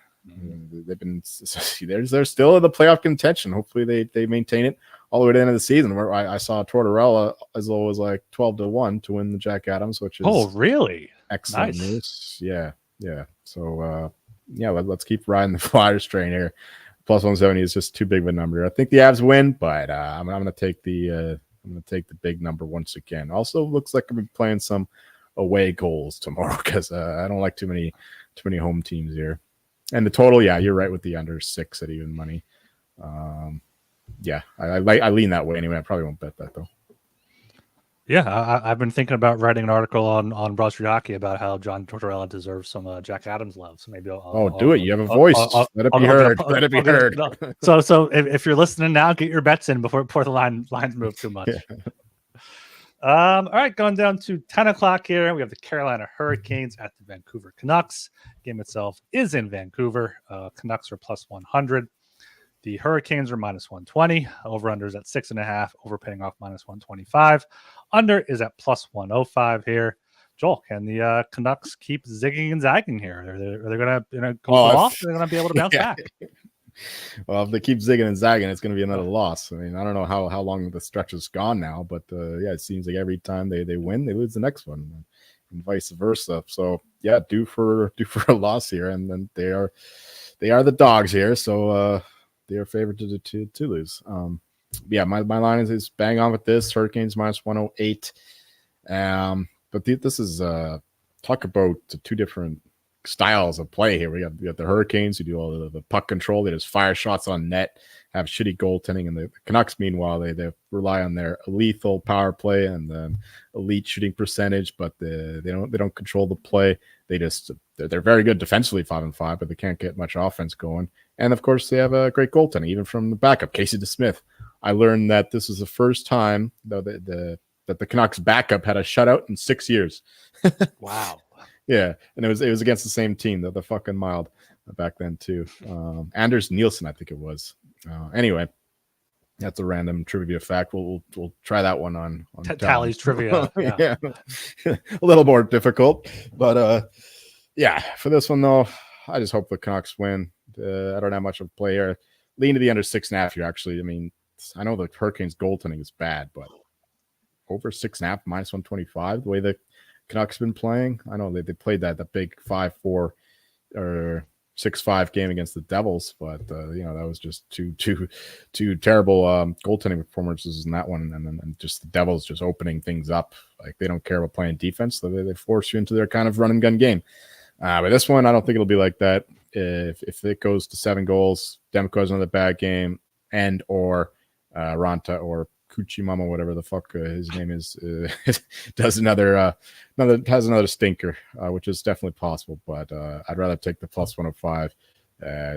S2: still in the playoff contention. Hopefully they maintain it all the way to the end of the season. Where I saw Tortorella as low as like 12-1 to win the Jack Adams, which is
S1: really
S2: excellent
S1: nice
S2: news. Yeah. So let's keep riding the Flyers train here. Plus 170 is just too big of a number. I think the Avs win, but I'm going to take the big number once again. Also, looks like I'm playing some away goals tomorrow because I don't like too many home teams here. And the total, yeah, you're right with the under 6 at even money. Yeah, I lean that way anyway. I probably won't bet that though.
S1: Yeah, I've been thinking about writing an article on Broad Street Hockey about how John Tortorella deserves some Jack Adams love. So maybe I'll
S2: do it. You have a voice. Let it be heard. Let it be heard.
S1: So if you're listening now, get your bets in before the lines move too much. Yeah. All right, going down to 10 o'clock here. We have the Carolina Hurricanes at the Vancouver Canucks. Game itself is in Vancouver. Canucks are plus 100. The Hurricanes are minus 120. Over-under is at 6.5. Overpaying off minus 125. Under is at plus 105 here. Joel, can the Canucks keep zigging and zagging here? Are they going to go off? They're going to be able to bounce back?
S2: Well, if they keep zigging and zagging, it's going to be another loss. I mean, I don't know how long the stretch is gone now, but yeah, it seems like every time they win, they lose the next one, and vice versa. So yeah, due for a loss here, and then they are the dogs here. So they are favored to lose. Yeah, my line is bang on with this. Hurricanes minus 108. But this is talk about the two different styles of play here. We got the Hurricanes who do all the puck control. They just fire shots on net, have shitty goaltending, and the Canucks, meanwhile, they rely on their lethal power play and the elite shooting percentage, but they don't control the play. They're very good defensively, 5-5, but they can't get much offense going. And of course, they have a great goaltending, even from the backup, Casey DeSmith. I learned that this was the first time that the Canucks backup had a shutout in 6 years.
S1: Wow.
S2: Yeah, and it was against the same team, the fucking Mild back then too. Anders Nielsen, I think it was. Anyway, that's a random trivia fact. We'll try that one on
S1: Tally's trivia.
S2: Yeah. A little more difficult, but yeah. For this one though, I just hope the Canucks win. I don't have much of a play here. Lean to the under 6.5 here. Actually, I mean, I know the Hurricanes goaltending is bad, but over 6.5 minus 125. The way the Canucks been playing. I know they played that big 5-4 or 6-5 game against the Devils, but that was just two terrible goaltending performances in that one, and just the Devils just opening things up. Like they don't care about playing defense, so they force you into their kind of run and gun game. But this one, I don't think it'll be like that. If it goes to 7 goals, Demko has another bad game, and or Ranta or Kuchimama, whatever the fuck his name is, does another stinker, which is definitely possible. But I'd rather take the plus 105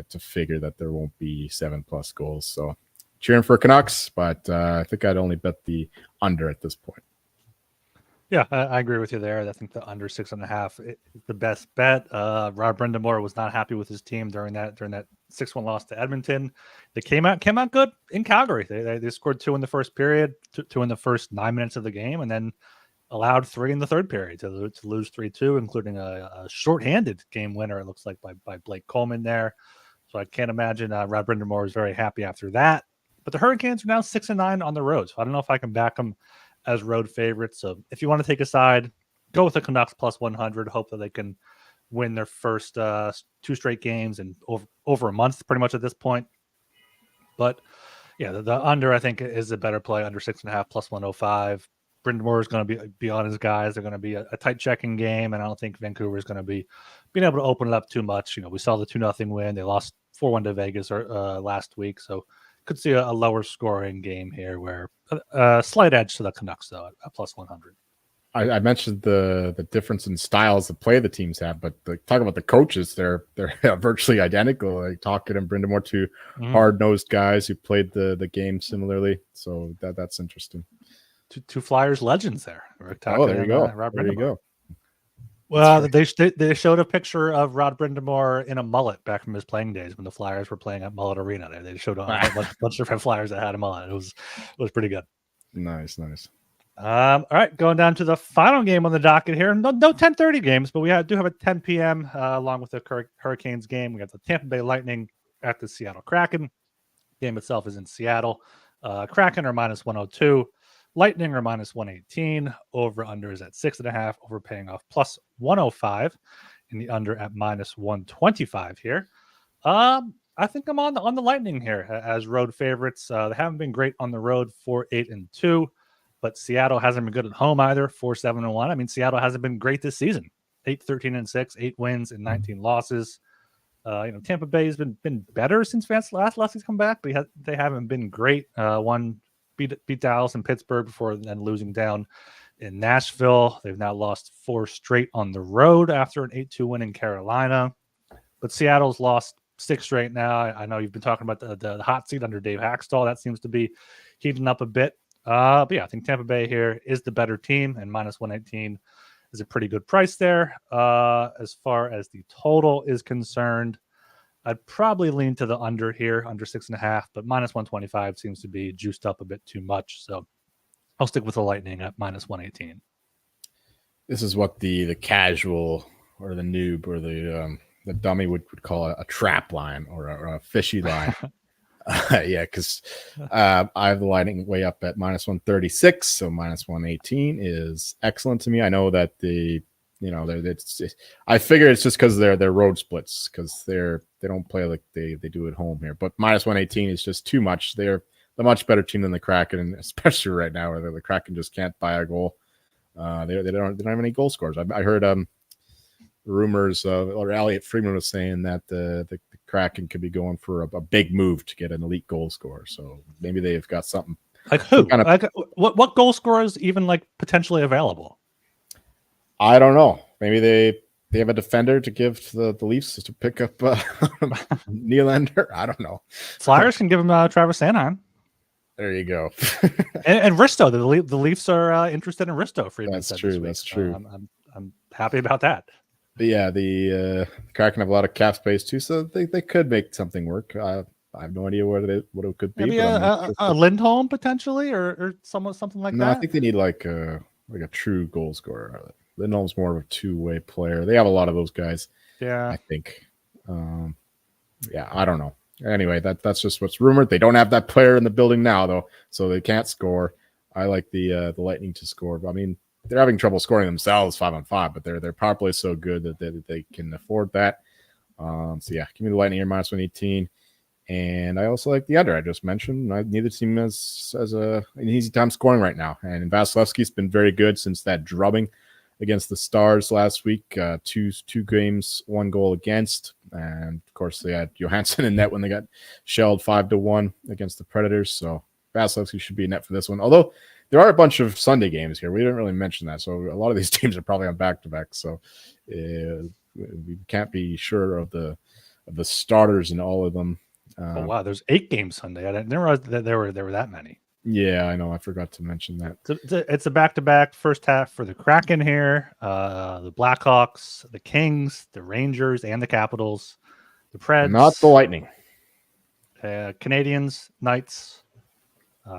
S2: to figure that there won't be 7+ goals. So cheering for Canucks, but I think I'd only bet the under at this point.
S1: Yeah, I agree with you there. I think the under 6.5 is the best bet. Rob Brindamore was not happy with his team during that 6-1 loss to Edmonton. They came out good in Calgary. They scored 2 in the first period, two in the first 9 minutes of the game, and then allowed 3 in the third period to lose 3-2, including a shorthanded game winner. It looks like by Blake Coleman there. So I can't imagine Rob Brindamore was very happy after that. But the Hurricanes are now 6-9 on the road, so I don't know if I can back them as road favorites. So if you want to take a side, go with the Canucks plus 100. Hope that they can win their first 2 straight games and over a month, pretty much at this point. But yeah, the under I think is a better play. Under 6.5 plus 105. Brindamore is going to be on his guys. They're going to be a tight checking game, and I don't think Vancouver is going to be being able to open it up too much. We saw the 2-0 win. They lost 4-1 to Vegas last week, so could see a lower scoring game here, where a slight edge to the Canucks though at plus 100.
S2: I mentioned the difference in styles of play the teams have, but talking about the coaches, they're virtually identical. Like Tocchet and Brindamore, two hard-nosed guys who played the game similarly. So that's interesting.
S1: Two Flyers legends there.
S2: There you go. There you go.
S1: Well, they showed a picture of Rod Brindamore in a mullet back from his playing days when the Flyers were playing at Mullet Arena. They showed a bunch of different Flyers that had a mullet. It was pretty good.
S2: Nice.
S1: All right, going down to the final game on the docket here. No 10:30 games, but we do have a 10 p.m. Along with the Hurricanes game. We got the Tampa Bay Lightning at the Seattle Kraken. Game itself is in Seattle. Kraken are minus 102. Lightning are minus 118. Over under is at 6.5. Over paying off plus 105. And the under at minus 125 here. I think I'm on the Lightning here as road favorites. They haven't been great on the road, 4-8-2, but Seattle hasn't been good at home either, 4-7-1. I mean, Seattle hasn't been great this season, 8-13-6, 8 wins and 19 losses. Tampa Bay has been better since Vasilevskiy's come back, but they haven't been great. One beat Dallas and Pittsburgh before then losing down in Nashville. They've now lost 4 straight on the road after an 8-2 win in Carolina. But Seattle's lost 6 straight now. I know you've been talking about the hot seat under Dave Haxtell. That seems to be heating up a bit. But yeah, I think Tampa Bay here is the better team, and minus 118 is a pretty good price there. As far as the total is concerned, I'd probably lean to the under here, under 6.5, but minus 125 seems to be juiced up a bit too much. So I'll stick with the Lightning at minus 118.
S2: This is what the casual or the noob or the dummy would call a trap line or a fishy line. Yeah, because I have the Lightning way up at minus 136, so minus 118 is excellent to me. I know that I figure it's just because they're road splits, because they don't play like they do at home here. But minus 118 is just too much. They're the much better team than the Kraken, and especially right now where the Kraken just can't buy a goal. They don't have any goal scorers. I heard rumors or Elliot Friedman was saying that the Kraken could be going for a big move to get an elite goal scorer. So maybe they've got something.
S1: Like who? What goal scorers even potentially available?
S2: I don't know. Maybe they have a defender to give to the Leafs to pick up Nylander. I don't know.
S1: Flyers can give him Travis Sanheim.
S2: There you go.
S1: and Risto. The Leafs are interested in Risto. Friedman
S2: That's
S1: said
S2: true. That's true.
S1: I'm happy about that.
S2: But yeah, the Kraken have a lot of cap space too, so they could make something work. I have no idea what it could be.
S1: Maybe a Lindholm potentially, or something like that.
S2: No, I think they need like a true goal scorer. Lindholm's more of a two-way player. They have a lot of those guys.
S1: Yeah,
S2: I think. Yeah, I don't know. Anyway, that's just what's rumored. They don't have that player in the building now, though, so they can't score. I like the Lightning to score. I mean, they're having trouble scoring themselves 5-on-5, but their power play is so good that they can afford that. So yeah, give me the Lightning here, minus 118. And I also like the under I just mentioned. Neither team has an easy time scoring right now. And Vasilevskiy's been very good since that drubbing against the Stars last week. Two games, 1 goal against. And of course, they had Johansson in net when they got shelled 5-1 against the Predators. So Vasilevskiy should be in net for this one. Although there are a bunch of Sunday games here. We didn't really mention that. So a lot of these teams are probably on back-to-back. So we can't be sure of the starters in all of them.
S1: Oh wow, there's 8 games Sunday. I didn't realize that there were that many.
S2: Yeah, I know. I forgot to mention that.
S1: It's a back-to-back first half for the Kraken here. The Blackhawks, the Kings, the Rangers, and the Capitals. The
S2: Not the
S1: Preds,
S2: Lightning.
S1: Canadians, Knights,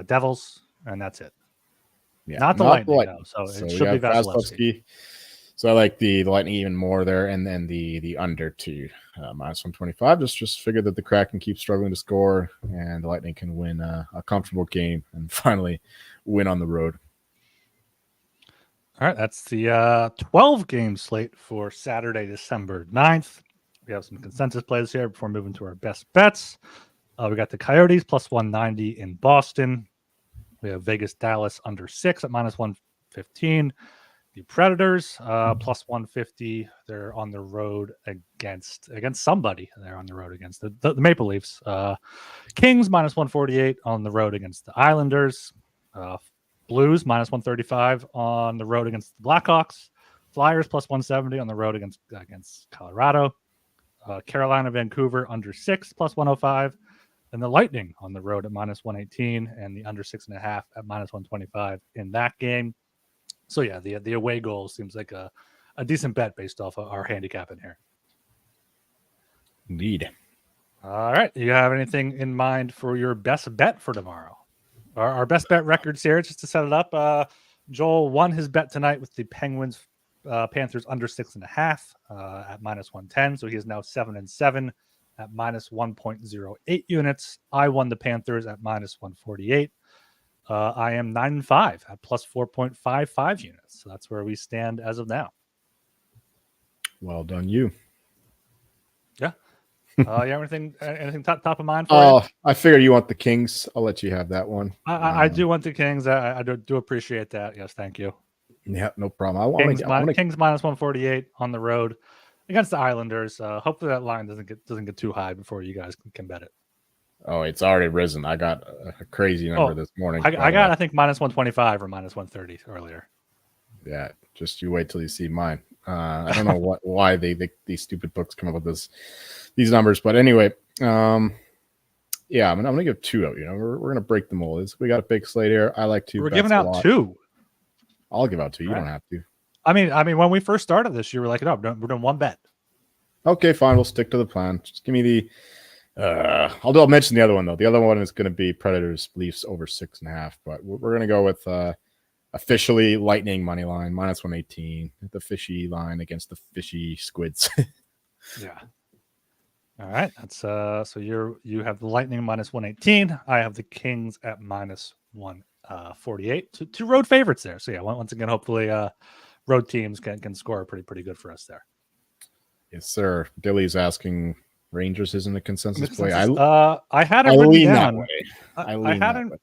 S1: Devils, and that's it.
S2: Yeah,
S1: Not the
S2: not the
S1: Lightning,
S2: Lightning.
S1: though. So
S2: So
S1: it
S2: we
S1: should be
S2: got
S1: Vasilevsky.
S2: Vasilevsky. So I like the Lightning even more there, and then the under to minus 125. Just figured that the Kraken keep struggling to score, and the Lightning can win a comfortable game and finally win on the road.
S1: All right, that's the 12-game slate for Saturday, December 9th. We have some consensus plays here before moving to our best bets. We got the Coyotes plus 190 in Boston. We have Vegas, Dallas under 6 at minus 115. The Predators plus 150. They're on the road against somebody. They're on the road against the Maple Leafs. Kings minus 148 on the road against the Islanders. Blues minus 135 on the road against the Blackhawks. Flyers plus 170 on the road against Colorado. Carolina, Vancouver under 6 plus 105. And the Lightning on the road at minus 118 and the under 6.5 at minus 125 in that game. So yeah, the away goal seems like a decent bet based off of our handicap in here.
S2: Indeed.
S1: All right. You have anything in mind for your best bet for tomorrow? Our best bet records here, just to set it up. Joel won his bet tonight with the Penguins Panthers under 6.5 at minus 110. So he is now 7-7 at minus 1.08 units. I won the Panthers at minus 148. I am 9-5 at plus 4.55 units. So that's where we stand as of now.
S2: Well done, you.
S1: Yeah. You have anything top of mind for you?
S2: I figured you want the Kings. I'll let you have that one.
S1: I do want the Kings. I do appreciate that. Yes, thank you.
S2: Yeah, no problem. I want
S1: Kings minus 148 on the road against the Islanders. Hopefully that line doesn't get too high before you guys can bet it.
S2: Oh, it's already risen. I got a crazy number this morning.
S1: I think minus 125 or minus 130 earlier.
S2: Yeah, just you wait till you see mine. I don't know why these stupid books come up with these numbers, but anyway, yeah, I'm gonna give 2 out. We're gonna break the mold. We got a big slate here. I like to.
S1: We're giving out 2.
S2: I'll give out 2. You
S1: All
S2: don't
S1: right.
S2: have to.
S1: I mean, when we first started this, you were like, "No, we're doing one bet."
S2: Okay, fine. We'll stick to the plan. Just give me the. I'll mention the other one though. The other one is going to be Predators Leafs over 6.5, but we're going to go with officially Lightning money line minus 118. The fishy line against the fishy squids.
S1: Yeah. All right. That's so you have the Lightning minus 118. I have the Kings at minus 148. Two road favorites there. So yeah, once again, hopefully road teams can score pretty good for us there.
S2: Yes, sir. Billy's asking. Rangers isn't a consensus play.
S1: I had it written down.
S2: I hadn't.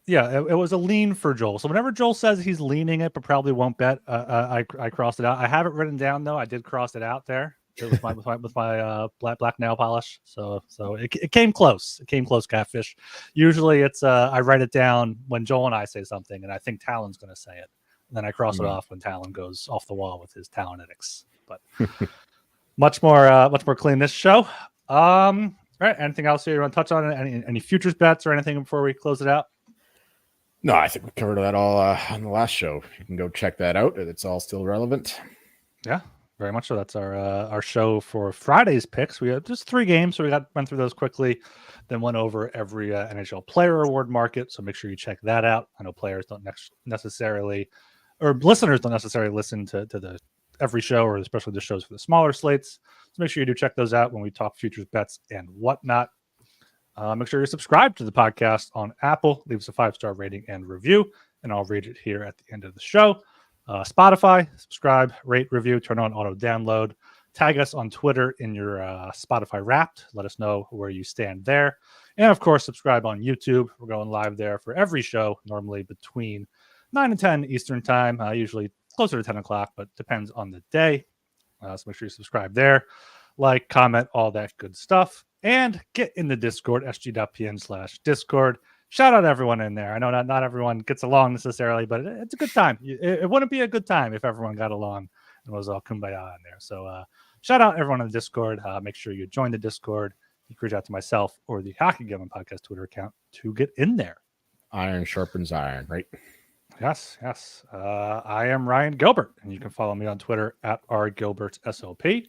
S1: Yeah, it was a lean for Joel. So whenever Joel says he's leaning it, but probably won't bet, I crossed it out. I have it written down though. I did cross it out there. It was with my black nail polish. So it came close. It came close, Catfish. Usually it's I write it down when Joel and I say something, and I think Talon's going to say it. And then I cross it off when Talon goes off the wall with his Talonetics. But much more clean this show. All right. Anything else here you want to touch on? Any futures bets or anything before we close it out?
S2: No, I think we covered that all on the last show. You can go check that out. It's all still relevant.
S1: Yeah, very much so. That's our show for Friday's picks. We had just 3 games, so we went through those quickly, then went over every NHL player award market. So make sure you check that out. I know players don't necessarily, or listeners don't necessarily listen to the every show, or especially the shows for the smaller slates. So make sure you do check those out when we talk futures bets and whatnot. Make sure you're subscribed to the podcast on Apple. Leave us a 5-star rating and review, and I'll read it here at the end of the show. Spotify, subscribe, rate, review, turn on auto download. Tag us on Twitter in your Spotify Wrapped. Let us know where you stand there. And of course, subscribe on YouTube. We're going live there for every show, normally between 9 and 10 Eastern time, usually closer to 10 o'clock, but depends on the day. So make sure you subscribe there, like, comment, all that good stuff, and get in the Discord, sg.pn/Discord. Shout out everyone in there. I know not everyone gets along necessarily, but it's a good time. It wouldn't be a good time if everyone got along and was all kumbaya in there. So shout out everyone in the Discord. Make sure you join the Discord. You can reach out to myself or the Hockey Gambling Podcast Twitter account to get in there.
S2: iron sharpens iron, right?
S1: Yes, yes. I am Ryan Gilbert, and you can follow me on Twitter at rgilbertsSOP.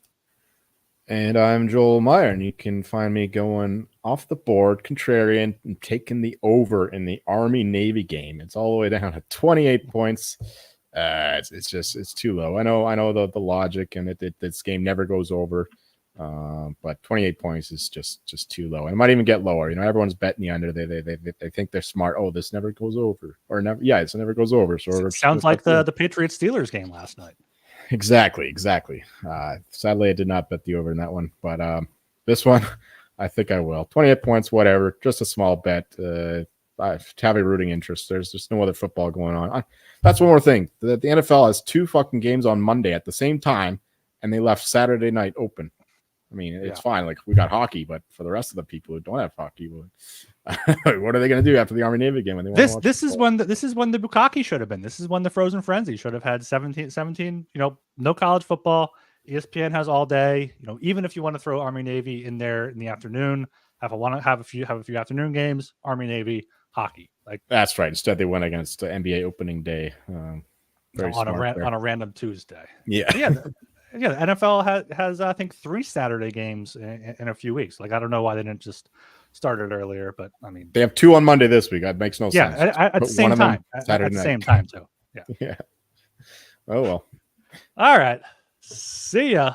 S2: And I'm Joel Meyer, and you can find me going off the board, contrarian, and taking the over in the Army-Navy game. It's all the way down to 28 points. It's too low. I know the logic, and this game never goes over. But 28 points is just too low. And it might even get lower. Everyone's betting the under. They think they're smart. Oh, this never goes over, or never. Yeah, it never goes over. So
S1: it sounds like the Patriots Steelers game last night.
S2: Exactly. Sadly, I did not bet the over in that one, but this one, I think I will. 28 points, whatever. Just a small bet. I have a rooting interest. There's just no other football going on. That's one more thing. The NFL has 2 fucking games on Monday at the same time, and they left Saturday night open. I mean, it's fine. Like, we got hockey, but for the rest of the people who don't have hockey, what are they going to do after the Army-Navy game? When they
S1: this is when the Bukkake should have been. This is when the Frozen Frenzy should have had 17. No college football. ESPN has all day. Even if you want to throw Army-Navy in there in the afternoon, have a few afternoon games. Army-Navy hockey. Like,
S2: that's right. Instead, they went against NBA opening day
S1: on a random Tuesday.
S2: Yeah.
S1: Yeah, the NFL has I think 3 Saturday games in a few weeks. Like, I don't know why they didn't just start it earlier, but I mean,
S2: they have 2 on Monday this week. That makes no sense.
S1: Yeah, at the same time. At the same time too. Yeah.
S2: Yeah. Oh well.
S1: All right. See ya.